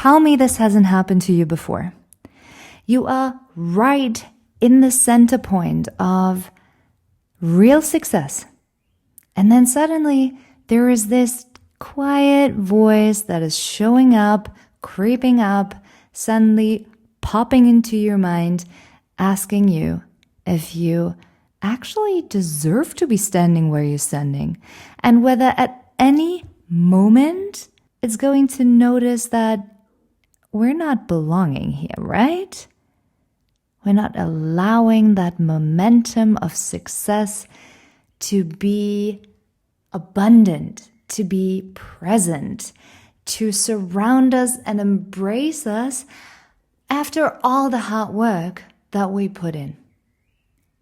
tell me this hasn't happened to you before. You are right in the center point of real success. And then suddenly there is this quiet voice that is showing up, creeping up, suddenly popping into your mind, asking you if you actually deserve to be standing where you're standing, and whether at any moment it's going to notice that we're not belonging here, right? We're not allowing that momentum of success to be abundant, to be present, to surround us and embrace us after all the hard work that we put in.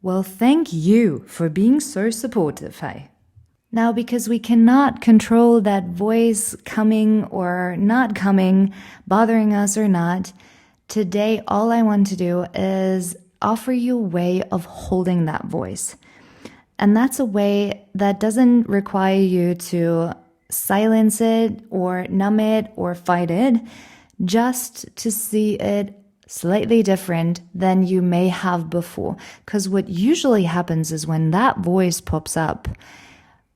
Well, thank you for being so supportive, hey? Now, because we cannot control that voice coming or not coming, bothering us or not, today all I want to do is offer you a way of holding that voice. And that's a way that doesn't require you to silence it or numb it or fight it, just to see it slightly different than you may have before. Because what usually happens is when that voice pops up,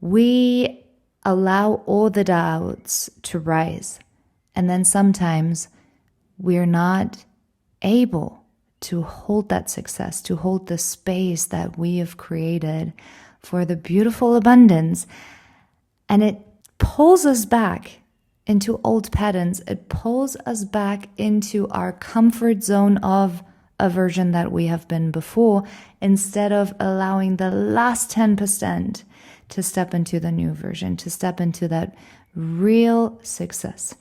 we allow all the doubts to rise. And then sometimes we're not able to hold that success, to hold the space that we have created for the beautiful abundance. And it pulls us back into old patterns. It pulls us back into our comfort zone of a version that we have been before, instead of allowing the last 10% to step into the new version, to step into that real success.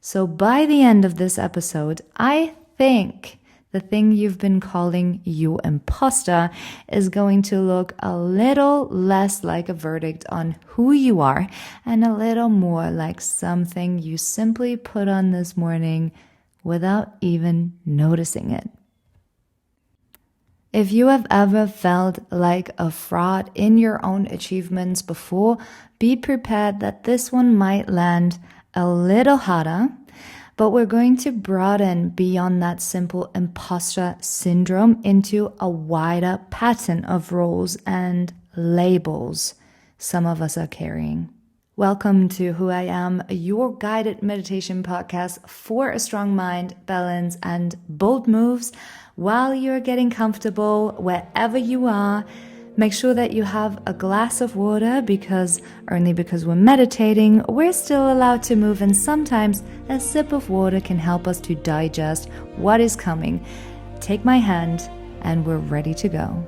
So by the end of this episode, I think the thing you've been calling you imposter is going to look a little less like a verdict on who you are and a little more like something you simply put on this morning without even noticing it. If you have ever felt like a fraud in your own achievements before, be prepared that this one might land a little harder. But we're going to broaden beyond that simple imposter syndrome into a wider pattern of roles and labels some of us are carrying. Welcome to Who I Am, your guided meditation podcast for a strong mind, balance, and bold moves while you're getting comfortable wherever you are. Make sure that you have a glass of water, because only because we're meditating, we're still allowed to move, and sometimes a sip of water can help us to digest what is coming. Take my hand and we're ready to go.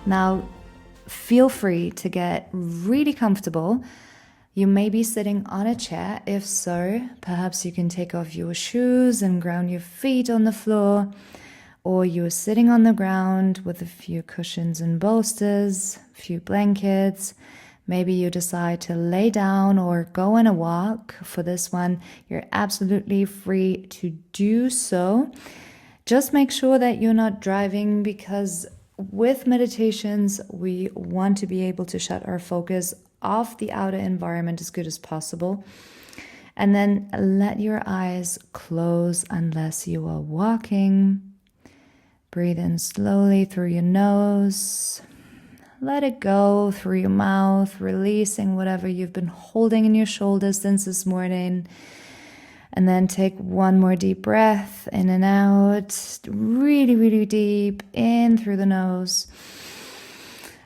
Now, feel free to get really comfortable. You may be sitting on a chair. If so, perhaps you can take off your shoes and ground your feet on the floor, or you're sitting on the ground with a few cushions and bolsters, a few blankets. Maybe you decide to lay down or go on a walk. For this one, you're absolutely free to do so. Just make sure that you're not driving, because with meditations, we want to be able to shut our focus off the outer environment as good as possible. And then let your eyes close unless you are walking. Breathe in slowly through your nose. Let it go through your mouth, releasing whatever you've been holding in your shoulders since this morning. And then take one more deep breath in and out, really, really deep in through the nose.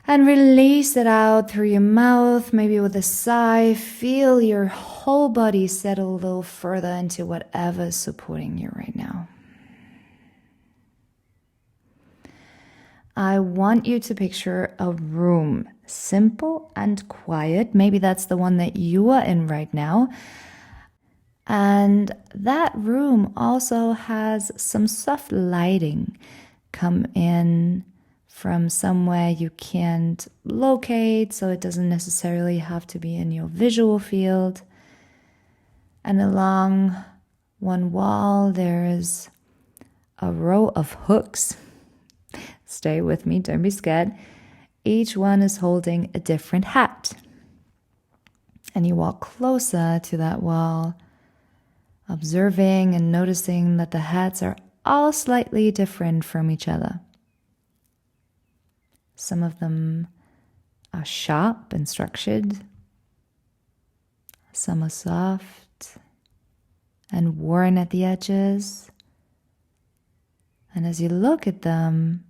And release it out through your mouth, maybe with a sigh. Feel your whole body settle a little further into whatever is supporting you right now. I want you to picture a room, simple and quiet. Maybe that's the one that you are in right now. And that room also has some soft lighting come in from somewhere you can't locate, so it doesn't necessarily have to be in your visual field. And along one wall, there is a row of hooks. Stay with me, don't be scared. Each one is holding a different hat. And you walk closer to that wall, observing and noticing that the hats are all slightly different from each other. Some of them are sharp and structured. Some are soft and worn at the edges. And as you look at them,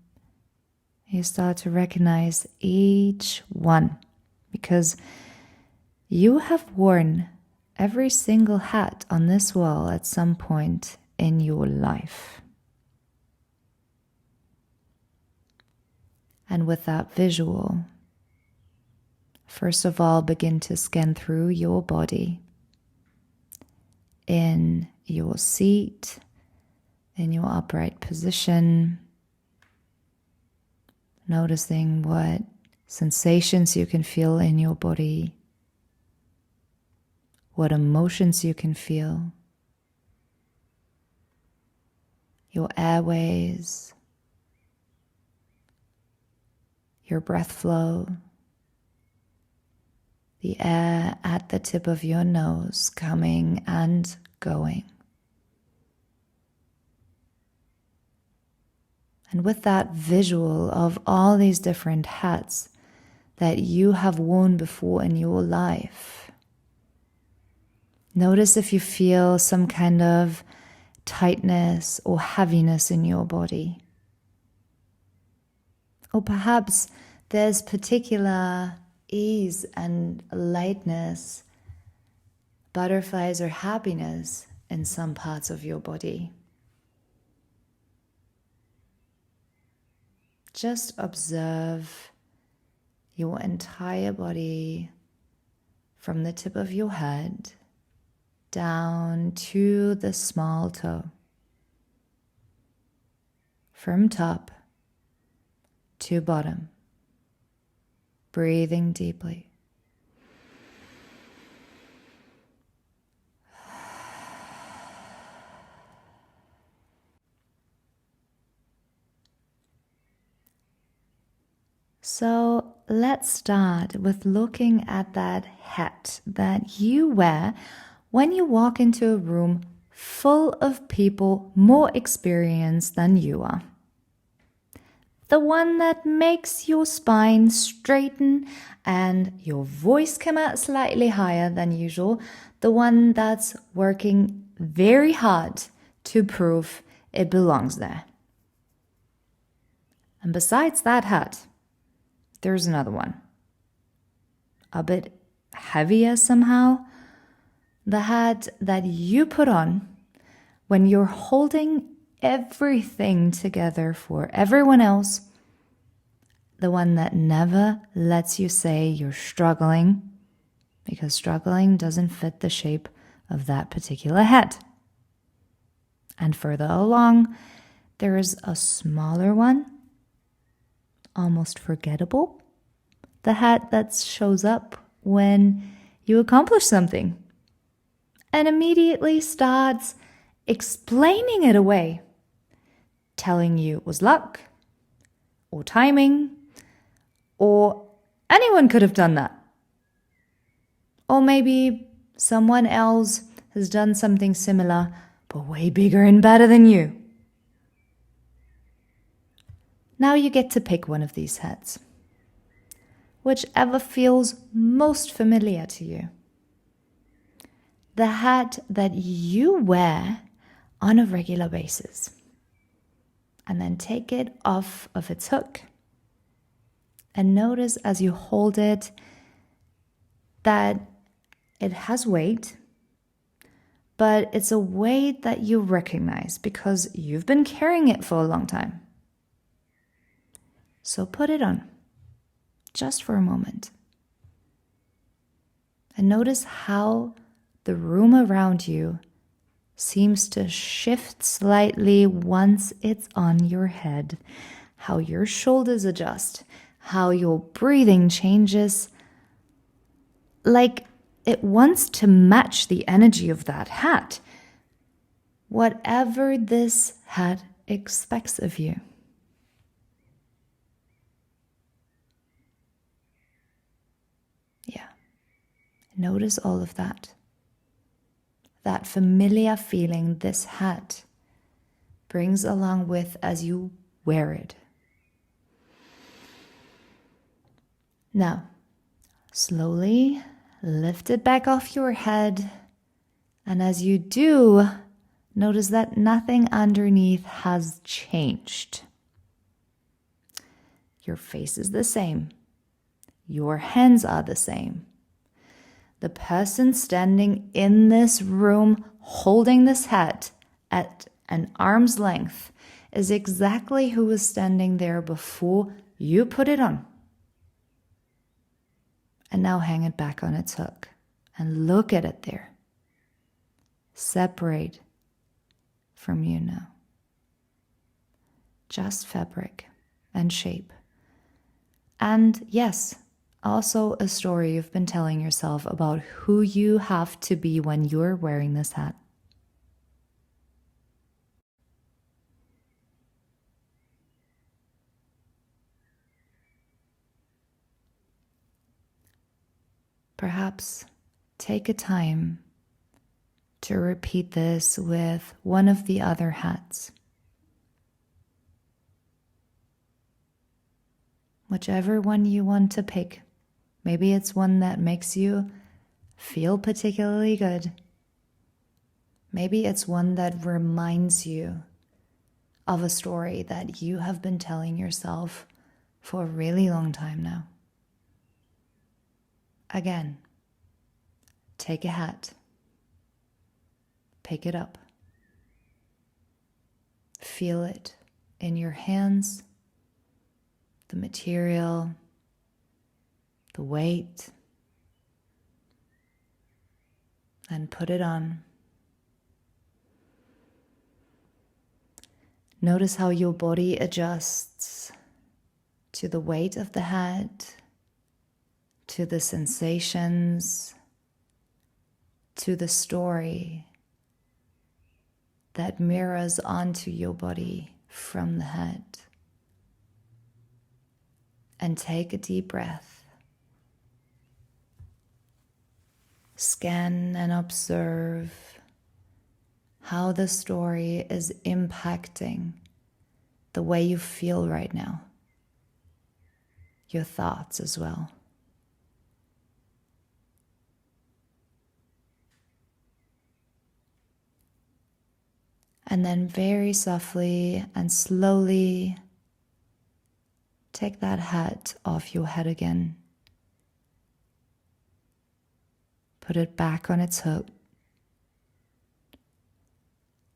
you start to recognize each one, because you have worn every single hat on this wall at some point in your life. And with that visual, first of all, begin to scan through your body, in your seat, in your upright position, noticing what sensations you can feel in your body, what emotions you can feel, your airways, your breath flow, the air at the tip of your nose coming and going. And with that visual of all these different hats that you have worn before in your life, notice if you feel some kind of tightness or heaviness in your body. Or perhaps there's particular ease and lightness, butterflies or happiness in some parts of your body. Just observe your entire body from the tip of your head down to the small toe, from top to bottom, breathing deeply. So let's start with looking at that hat that you wear when you walk into a room full of people more experienced than you are. The one that makes your spine straighten and your voice come out slightly higher than usual. The one that's working very hard to prove it belongs there. And besides that hat, there's another one. A bit heavier somehow. The hat that you put on when you're holding everything together for everyone else. The one that never lets you say you're struggling, because struggling doesn't fit the shape of that particular hat. And further along, there is a smaller one, almost forgettable. The hat that shows up when you accomplish something and immediately starts explaining it away, telling you it was luck or timing, or anyone could have done that. Or maybe someone else has done something similar, but way bigger and better than you. Now you get to pick one of these hats, whichever feels most familiar to you. The hat that you wear on a regular basis. And then take it off of its hook. And notice as you hold it that it has weight, but it's a weight that you recognize because you've been carrying it for a long time. So put it on, just for a moment. And notice how the room around you seems to shift slightly once it's on your head, how your shoulders adjust, how your breathing changes, like it wants to match the energy of that hat, whatever this hat expects of you. Yeah. Notice all of that. That familiar feeling this hat brings along with as you wear it. Now, slowly lift it back off your head, and as you do, notice that nothing underneath has changed. Your face is the same. Your hands are the same. The person standing in this room holding this hat at an arm's length is exactly who was standing there before you put it on. And now hang it back on its hook and look at it there. Separate from you now. Just fabric and shape. And yes, also a story you've been telling yourself about who you have to be when you're wearing this hat. Perhaps take a time to repeat this with one of the other hats. Whichever one you want to pick. Maybe it's one that makes you feel particularly good. Maybe it's one that reminds you of a story that you have been telling yourself for a really long time now. Again, take a hat. Pick it up. Feel it in your hands, the material, the weight, and put it on. Notice how your body adjusts to the weight of the hat, to the sensations, to the story that mirrors onto your body from the hat. And take a deep breath. Scan and observe how the story is impacting the way you feel right now. Your thoughts as well. And then very softly and slowly take that hat off your head again. Put it back on its hook.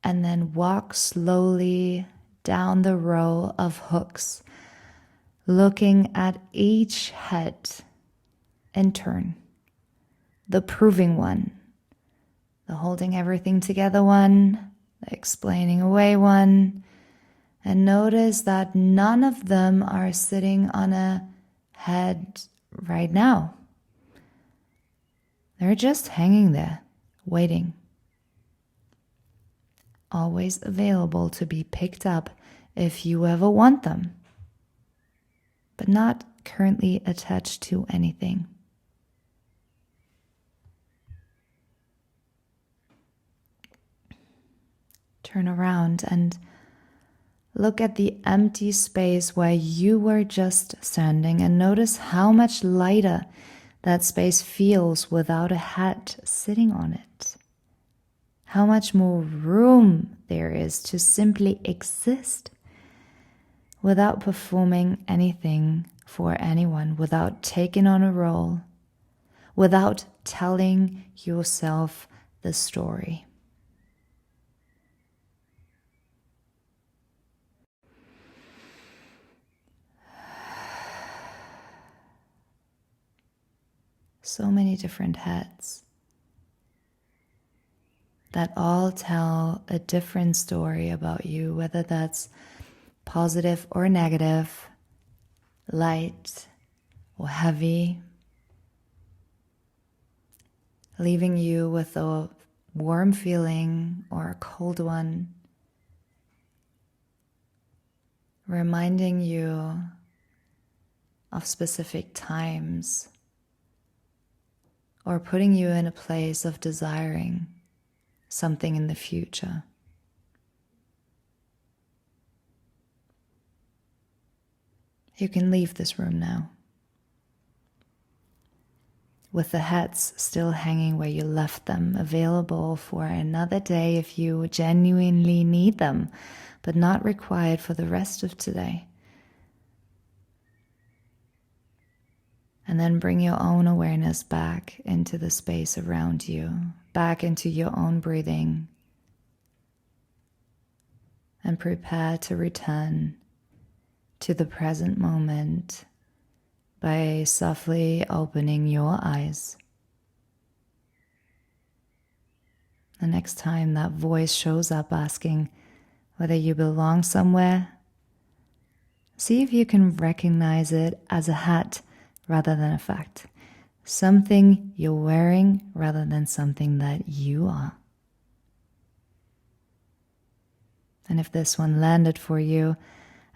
And then walk slowly down the row of hooks, looking at each hat in turn. The proving one, the holding everything together one, the explaining away one. And notice that none of them are sitting on a head right now. They're just hanging there, waiting. Always available to be picked up if you ever want them, but not currently attached to anything. Turn around and look at the empty space where you were just standing and notice how much lighter that space feels without a hat sitting on it. How much more room there is to simply exist without performing anything for anyone, without taking on a role, without telling yourself the story. So many different hats. that all tell a different story about you, whether that's positive or negative, light or heavy, leaving you with a warm feeling or a cold one, reminding you of specific times, or putting you in a place of desiring something in the future. You can leave this room now, with the hats still hanging where you left them, available for another day if you genuinely need them, but not required for the rest of today. And then bring your own awareness back into the space around you, back into your own breathing, and prepare to return to the present moment by softly opening your eyes. The next time that voice shows up asking whether you belong somewhere, see if you can recognize it as a hat rather than a fact, something you're wearing rather than something that you are. And if this one landed for you,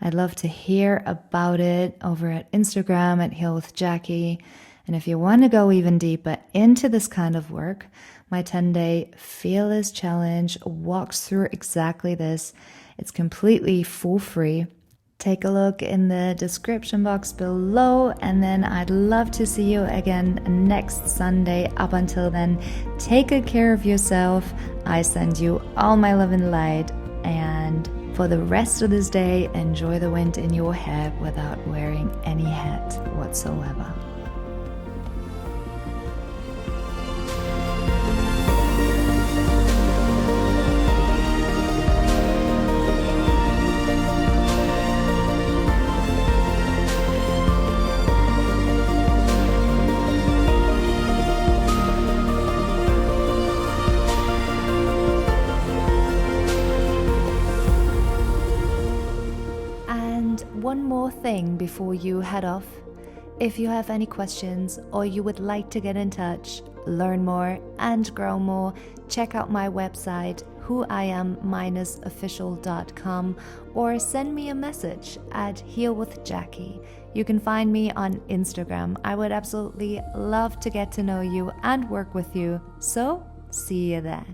I'd love to hear about it over at Instagram at Heal with Jackie. And if you want to go even deeper into this kind of work, my 10-day Fearless Challenge walks through exactly this. It's completely for free. Take a look in the description box below, and then I'd love to see you again next Sunday. Up until then, take good care of yourself. I send you all my love and light, and for the rest of this day, enjoy the wind in your hair without wearing any hat whatsoever. One more thing before you head off. If you have any questions or you would like to get in touch, learn more and grow more, check out my website whoiam-official.com or send me a message at Heal with Jackie. You can find me on Instagram. I would absolutely love to get to know you and work with you. So, see you there.